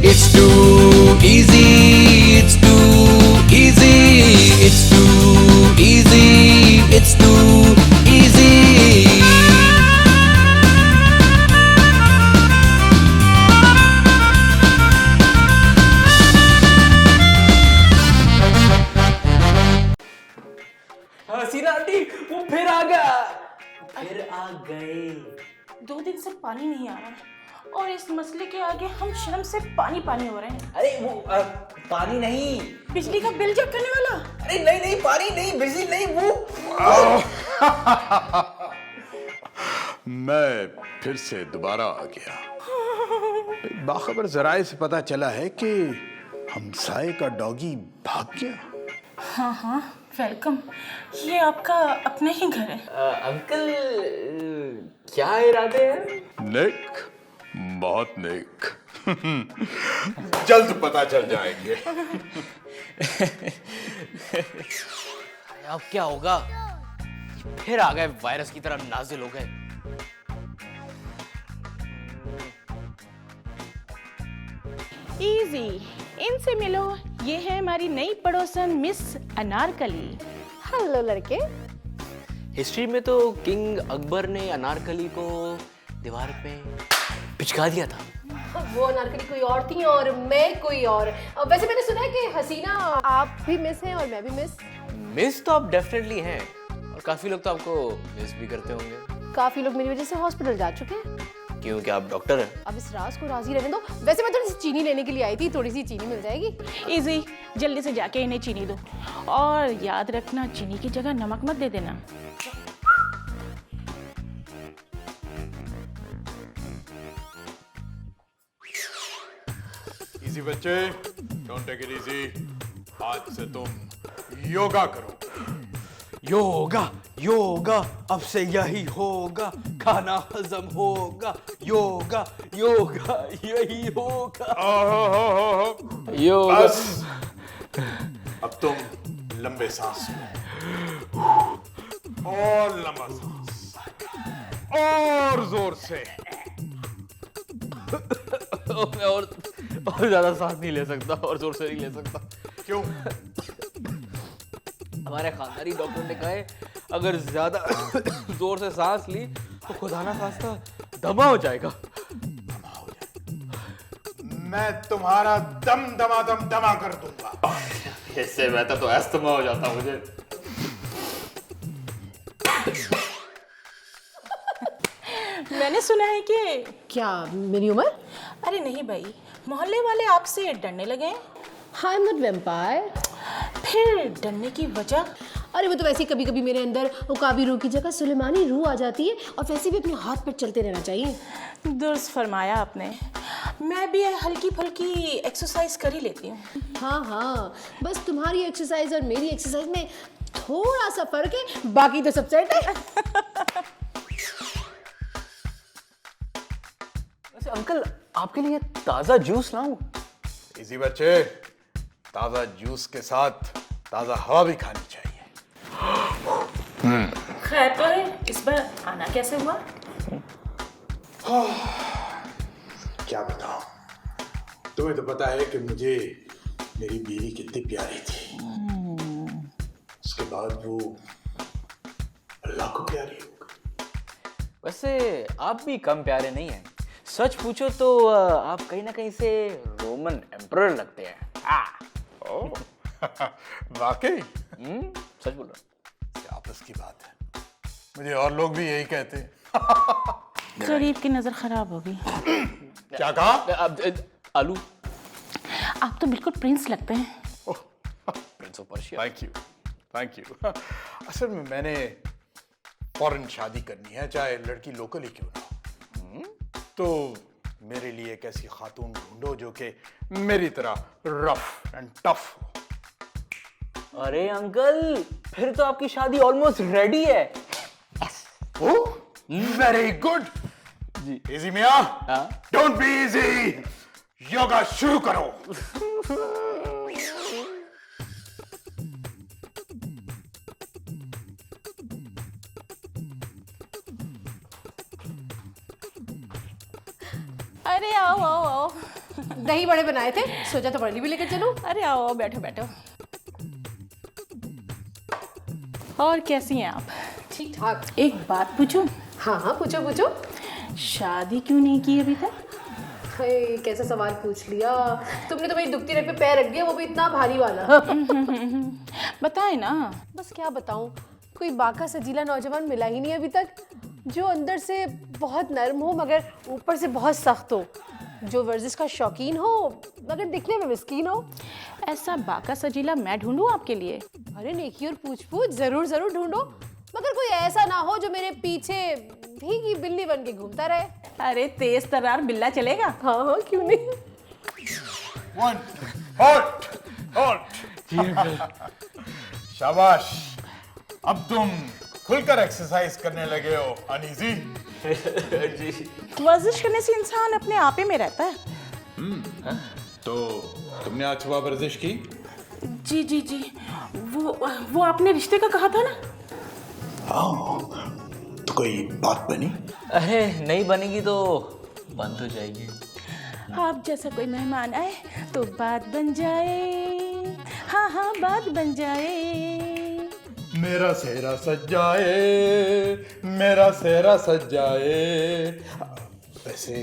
It's too easy, it's too easy, it's too easy, it's too easy. Hasina aunty वो फिर आ गया, फिर आ गए। 2 दिन से पानी नहीं आ रहा और इस मसले के आगे हम शर्म से पानी पानी हो रहे हैं। अरे वो पानी नहीं, बिजली का बिल चेक करने वाला। अरे नहीं नहीं पानी नहीं, बिजली नहीं, वो मैं फिर से दोबारा आ गया। बाखबर जराए से पता चला है कि हमसाए का डॉगी भाग गया। हाँ हाँ वेलकम, ये आपका अपना ही घर है। अंकल क्या इरादे हैं? नेक, बहुत नेक। जल्द पता चल जाएंगे। अब क्या होगा? फिर आ गए वायरस की तरह नाजिल हो गए। इजी, इनसे मिलो, ये है हमारी नई पड़ोसन मिस अनारकली। हेलो लड़के। हिस्ट्री में तो किंग अकबर ने अनारकली को दीवार पे पिचका दिया था। वो अनारकली कोई और थी और मैं कोई और। वैसे मैंने सुना है कि हसीना आप भी मिस हैं और मैं भी मिस। मिस तो आप डेफिनेटली हैं और काफी लोग तो आपको मिस भी करते होंगे। काफी लोग मेरी वजह से हॉस्पिटल जा चुके हैं। क्यों, क्या आप डॉक्टर हैं? अब इस राज को राजी रहने दो। वैसे मैं थोड़ी सी चीनी लेने के लिए आई थी, थोड़ी सी चीनी मिल जाएगी? इजी, जल्दी से जाके इन्हें चीनी दो और याद रखना चीनी की जगह नमक मत दे देना। इजी बच्चे, डोंट टेक इट इजी। आज से तुम योगा करो। योगा योगा, अब से यही होगा, खाना हजम होगा। योगा योगा यही होगा। योगा। बस अब तुम लंबे सांस लो और लंबा सांस और जोर से। मैं और ज्यादा सांस नहीं ले सकता और जोर से नहीं ले सकता। क्यों? हमारे खानदानी डॉक्टर ने कहा है अगर ज्यादा जोर से सांस ली तो खुदा ना खास्ता दमा हो जाएगा। मैं तुम्हारा दम दमादम दमा कर दूंगा। इससे बेहतर तो अस्थमा हो जाता मुझे। मैंने सुना है कि क्या मेरी उम्र? अरे नहीं भाई, मोहल्ले वाले आपसे डरने लगे हैं। I am not vampire. फिर डरने की वजह? अरे वो तो वैसे ही कभी कभी मेरे अंदर उकाबी रूह की जगह सुलेमानी रूह आ जाती है और वैसे भी अपने हाथ पर चलते रहना चाहिए। दुरुस्त फरमाया आपने। मैं भी हल्की फुल्की एक्सरसाइज कर ही लेती हूँ। हाँ हाँ, बस तुम्हारी एक्सरसाइज और मेरी एक्सरसाइज में थोड़ा सा फर्क है, बाकी तो सब सेट है। वैसे अंकल आपके लिए ताजा जूस लाऊं? इजी बच्चे, ताजा जूस के साथ ताजा हवा भी खानी चाहिए। खैर तो है, इस बार आना कैसे हुआ? क्या बताऊं, तुम्हें तो पता है कि मुझे मेरी बीवी कितनी प्यारी थी। उसके बाद वो अल्लाह को प्यारी हो गई। वैसे आप भी कम प्यारे नहीं हैं। सच पूछो तो आप कहीं ना कहीं से रोमन एम्परर लगते हैं। वाकई? सच बोल रहा आपस की बात है, मुझे और लोग भी यही कहते हैं। गरीब की नजर खराब हो गई। क्या कहा? आलू। आप तो बिल्कुल प्रिंस लगते हैं। Prince of Persia. Thank you, thank you. असल में मैंने फौरन शादी करनी है, चाहे लड़की लोकल ही क्यों ना हो। तो मेरे लिए एक ऐसी खातून ढूंढो जो कि मेरी तरह रफ एंड टफ हो। अरे अंकल, फिर तो आपकी शादी ऑलमोस्ट रेडी है। वेरी गुड जी। इजी मियां, डोंट बी इजी, योगा शुरू करो। अरे आओ आओ आओ, दही बड़े बनाए थे, सोचा तो बड़ी भी लेकर चलूं। अरे आओ बैठो बैठो। और कैसी हैं आप? ठीक ठाक। एक बात पूछूं? हाँ हाँ, पूछो पूछो। शादी क्यों नहीं की अभी तक? हे, कैसा सवाल पूछ लिया तुमने, तो मेरी दुखती रग पे पैर रख दिया, वो भी इतना भारी वाला। बताए ना। बस क्या बताऊं, कोई बाका सजीला नौजवान मिला ही नहीं अभी तक, जो अंदर से बहुत नर्म हो मगर ऊपर से बहुत सख्त हो, जो वर्जिश का शौकीन हो मगर दिखने में मिस्कीन हो। ऐसा बाका सजीला मैं ढूंढूं आपके लिए? अरे नेकी और पूछ पूछ जरूर जरूर ढूंढो, मगर कोई ऐसा ना हो जो मेरे पीछे भीगी बिल्ली बन के घूमता रहे। अरे तेज तर्रार बिल्ला चलेगा? हाँ हाँ, क्यों नहीं। One hot hot. शाबाश, अब तुम खुलकर एक्सरसाइज करने लगे हो अनीजी। वर्जिश करने से इंसान अपने आपे में रहता है। तो तुमने आज सुबह वर्जिश की? जी जी जी, वो आपने रिश्ते का कहा था ना। तो कोई बात बनी? अरे नहीं बनेगी तो बंद हो जाएगी। आप जैसा कोई मेहमान आए तो बात बन जाए। हाँ हाँ, बात बन जाए। मेरा सेहरा सज जाए, मेरा सेहरा सज जाए। वैसे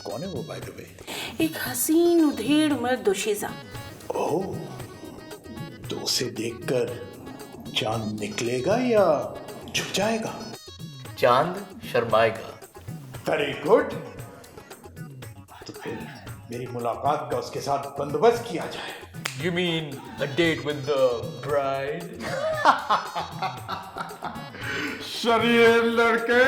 कौन है वो बाय द वे? एक हसीन उधेड़ मर्द दोशीज़ा। ओह, तो उसे देखकर चांद निकलेगा या छुप जाएगा? चांद शर्माएगा। Very good. तो फिर मेरी मुलाकात का उसके साथ बंदोबस्त किया जाए। You mean a date with the bride? शरीर लड़के।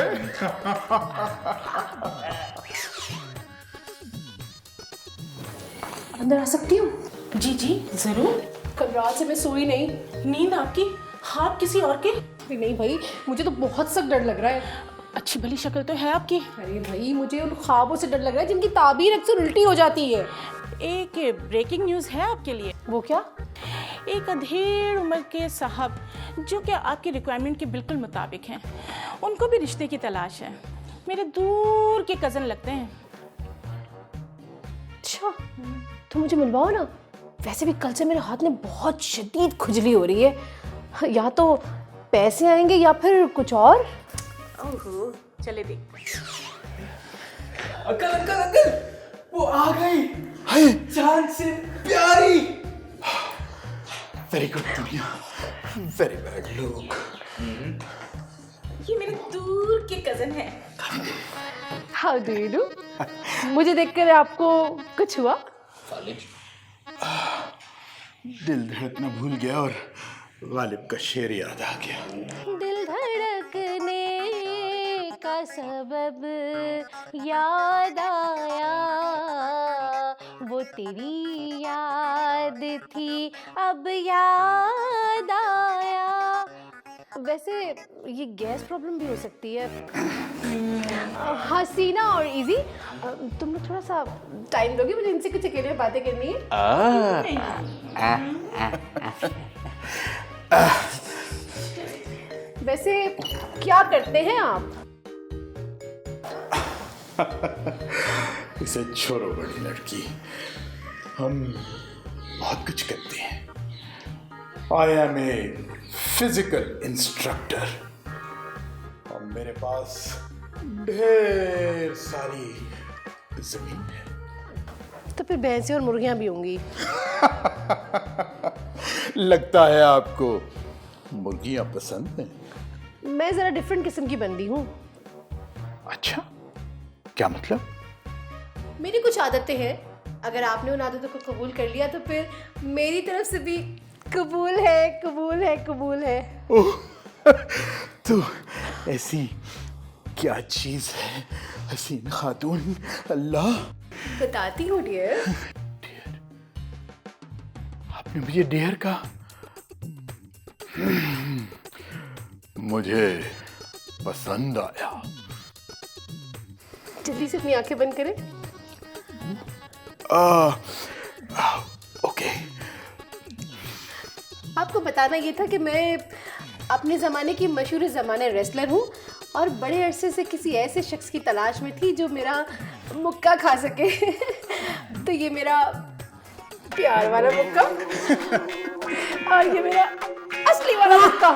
अंदर आ सकती हूँ? जी जी जरूर। कल रात से मैं सोई नहीं। नींद आपकी, हाथ किसी और के? नहीं भाई, मुझे तो बहुत सख्त डर लग रहा है। अच्छी भली शक्ल तो है आपकी। अरे भाई, मुझे उन ख्वाबों से डर लग रहा है जिनकी ताबीर अक्सर उल्टी हो जाती है। एक ब्रेकिंग न्यूज़ है आपके लिए। वो क्या? एक अधेड़ उम्र के साहब जो कि आपकी रिक्वायरमेंट के बिल्कुल मुताबिक हैं, उनको भी रिश्ते की तलाश है। मेरे दूर के कज़न लगते हैं। अच्छा, तो मुझे मिलवाओ ना। वैसे भी कल से मेरे हाथ में बहुत शदीद खुजली हो रही है। या तो पैसे आएंगे या फिर कुछ और। ओहो, चले देख। अंकल अंकल अंकल, वो आ गई चांद से प्यारी। वेरी गुड दुनिया, वेरी बैड लुक। ये मेरे दूर के कज़न हैं। How do you do? मुझे देखकर आपको कुछ हुआ? दिल धड़कना भूल गया और गालिब का शेर याद आ गया। दिल धड़कने का सबब याद आया, वो तेरी याद थी अब याद आया। वैसे ये गैस प्रॉब्लम भी हो सकती है। हसीना और इजी, तुम लोग थोड़ा सा टाइम दोगे? मुझे इनसे कुछ अकेले में बातें करनी है। वैसे क्या करते हैं आप? इसे छोड़ो बड़ी लड़की, हम बहुत कुछ करते हैं। I am a physical instructor और मेरे पास ढेर सारी जमीन है। तो फिर भैंसें और मुर्गियां भी होंगी। लगता है आपको मुर्गियां पसंद हैं? मैं जरा डिफरेंट किस्म की बंदी हूँ। अच्छा, क्या मतलब? मेरी कुछ आदतें हैं, अगर आपने उन आदतों को कबूल कर लिया तो फिर मेरी तरफ से भी कबूल है, कबूल है, कबूल है। ओह, तो ऐसी क्या चीज है हसीन खातून? अल्लाह, बताती हूँ डियर। आपने मुझे डियर कहा? मुझे पसंद आया। जल्दी से अपनी आंखें बंद करें। ओके। आपको बताना ये था कि मैं अपने ज़माने की मशहूर ज़माने रेसलर हूँ और बड़े अरसे से किसी ऐसे शख्स की तलाश में थी जो मेरा मुक्का खा सके। तो ये मेरा प्यार वाला मुक्का और ये मेरा असली वाला मुक्का।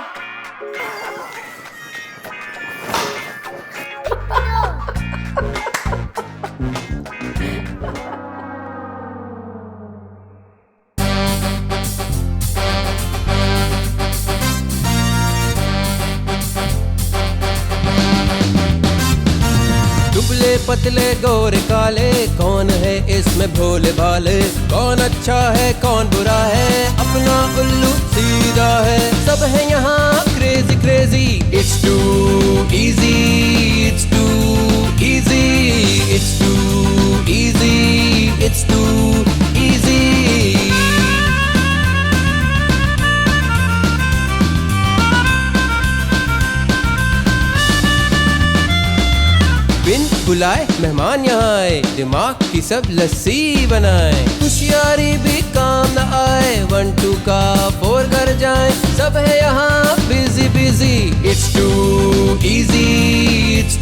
दुबले पतले गोरे काले, कौन है इसमें भोले भाले, कौन अच्छा है कौन बुरा है, अपना उल्लू सीधा है, सब है यहाँ crazy crazy. It's too easy, it's too easy, it's too easy, it's too easy. बिन बुलाए मेहमान यहाँ आए, दिमाग की सब लस्सी बनाए, होशियारी भी काम न आए, 1 2 का 4 कर जाए, सब है यहाँ busy busy. It's too easy, it's